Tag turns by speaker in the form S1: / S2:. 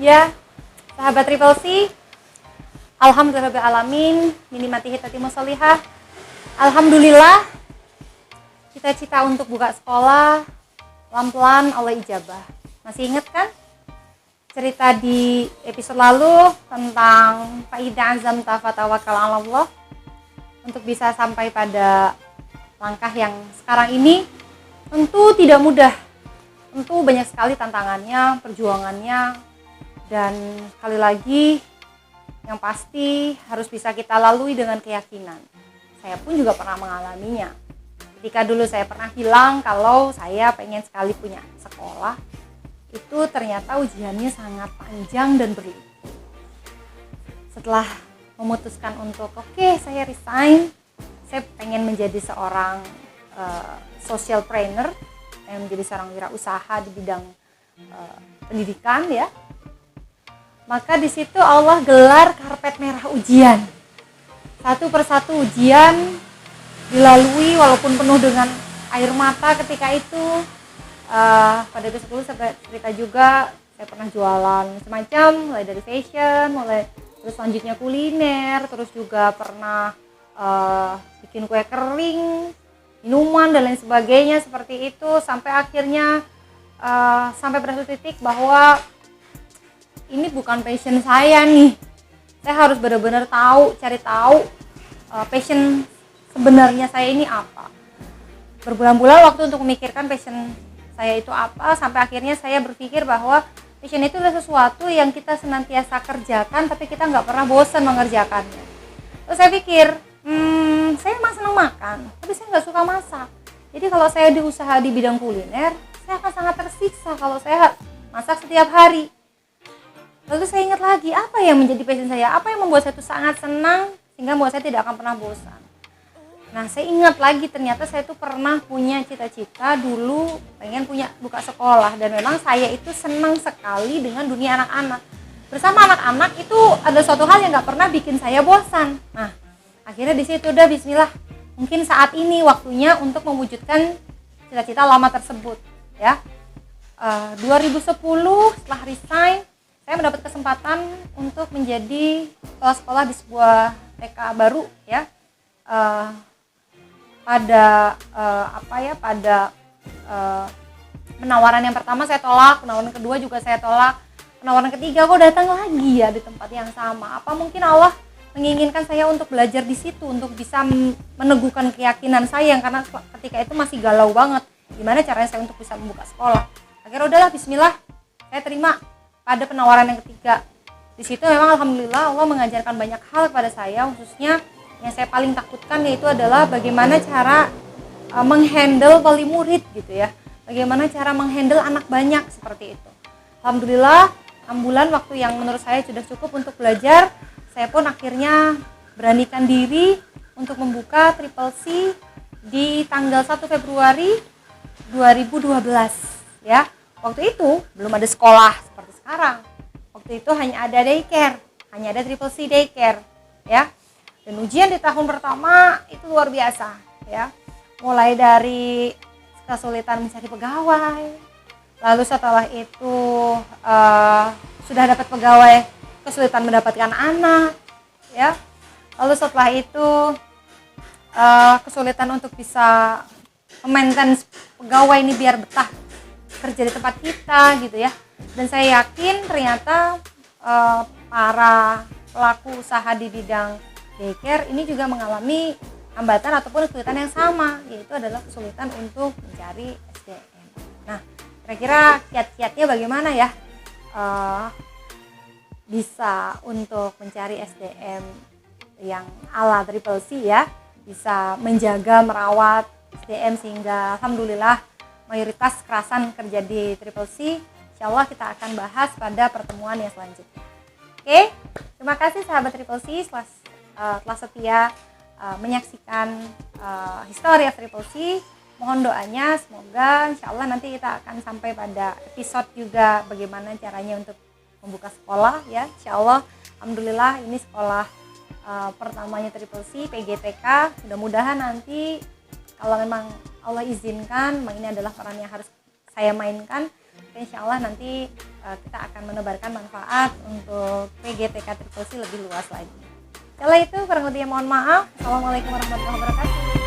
S1: Ya, sahabat Triple C, alhamdulillahirrahmanirrahim, minimati hitatimu sholihah. Alhamdulillah, cita-cita untuk buka sekolah pelan-pelan Allah ijabah. Masih ingat kan cerita di episode lalu tentang faidah azam tafatawakal ala Allah? Untuk bisa sampai pada langkah yang sekarang ini tentu tidak mudah. Tentu banyak sekali tantangannya, perjuangannya, dan sekali lagi yang pasti harus bisa kita lalui dengan keyakinan. Saya pun juga pernah mengalaminya. Ketika dulu saya pernah bilang kalau saya pengen sekali punya sekolah, itu ternyata ujiannya sangat panjang dan berliku. Setelah memutuskan untuk saya resign, saya pengen menjadi seorang social trainer, pengen menjadi seorang wirausaha di bidang pendidikan ya. Maka di situ Allah gelar karpet merah ujian. Satu persatu ujian dilalui walaupun penuh dengan air mata ketika itu. Pada episode 10 saya cerita juga saya pernah jualan semacam, mulai dari fashion, terus selanjutnya kuliner, terus juga pernah bikin kue kering, minuman dan lain sebagainya seperti itu, sampai akhirnya sampai pada satu titik bahwa ini bukan passion saya nih. Saya harus benar-benar cari tahu passion sebenarnya saya ini apa. Berbulan-bulan waktu untuk memikirkan passion saya itu apa, sampai akhirnya saya berpikir bahwa passion itu adalah sesuatu yang kita senantiasa kerjakan tapi kita nggak pernah bosan mengerjakannya. Terus saya pikir, saya emang senang makan, tapi saya nggak suka masak. Jadi kalau saya diusaha di bidang kuliner, saya akan sangat tersiksa kalau saya masak setiap hari. Lalu saya ingat lagi, apa yang menjadi passion saya, apa yang membuat saya itu sangat senang sehingga membuat saya tidak akan pernah bosan. Nah, saya ingat lagi ternyata saya itu pernah punya cita-cita dulu pengen buka sekolah, dan memang saya itu senang sekali dengan dunia anak-anak. Bersama anak-anak itu ada suatu hal yang nggak pernah bikin saya bosan. Nah, akhirnya di situ udah bismillah, mungkin saat ini waktunya untuk mewujudkan cita-cita lama tersebut ya. 2010 setelah resign, saya mendapat kesempatan untuk menjadi kepala sekolah di sebuah TK baru ya. Pada penawaran yang pertama saya tolak, penawaran kedua juga saya tolak, penawaran ketiga kok datang lagi ya di tempat yang sama. Apa mungkin Allah menginginkan saya untuk belajar di situ, untuk bisa meneguhkan keyakinan saya, karena ketika itu masih galau banget gimana caranya saya untuk bisa membuka sekolah. Akhirnya udahlah, bismillah, saya terima pada penawaran yang ketiga. Di situ memang alhamdulillah Allah mengajarkan banyak hal kepada saya, khususnya yang saya paling takutkan yaitu adalah bagaimana cara menghandle wali murid gitu ya. Bagaimana cara menghandle anak banyak seperti itu. Alhamdulillah 6 bulan waktu yang menurut saya sudah cukup untuk belajar, saya pun akhirnya beranikan diri untuk membuka Triple C di tanggal 1 Februari 2012 ya. Waktu itu belum ada sekolah seperti sekarang. Waktu itu hanya ada daycare, hanya ada Triple C daycare ya. Dan ujian di tahun pertama itu luar biasa ya. Mulai dari kesulitan mencari pegawai, lalu setelah itu sudah dapat pegawai, kesulitan mendapatkan anak ya. Lalu setelah itu kesulitan untuk bisa memaintain pegawai ini biar betah kerja di tempat kita gitu ya. Dan saya yakin ternyata para pelaku usaha di bidang daycare ini juga mengalami hambatan ataupun kesulitan yang sama, yaitu adalah kesulitan untuk mencari SDM. Nah, kira-kira kiat-kiatnya bagaimana ya bisa untuk mencari SDM yang ala Triple C ya, bisa menjaga, merawat SDM sehingga alhamdulillah mayoritas kerasan kerja di Triple C. Insyaallah kita akan bahas pada pertemuan yang selanjutnya. Oke, terima kasih sahabat Triple C telah setia menyaksikan History of Triple C. Mohon doanya, semoga insyaallah nanti kita akan sampai pada episode juga bagaimana caranya untuk membuka sekolah ya. Insyaallah, alhamdulillah ini sekolah pertamanya Triple C, PGTK. Mudah-mudahan nanti kalau memang Allah izinkan, memang ini adalah peran yang harus saya mainkan, Insya Allah nanti kita akan menebarkan manfaat untuk PGTK Triple C lebih luas lagi. Setelah itu kurang lebihnya mohon maaf. Assalamualaikum warahmatullahi wabarakatuh.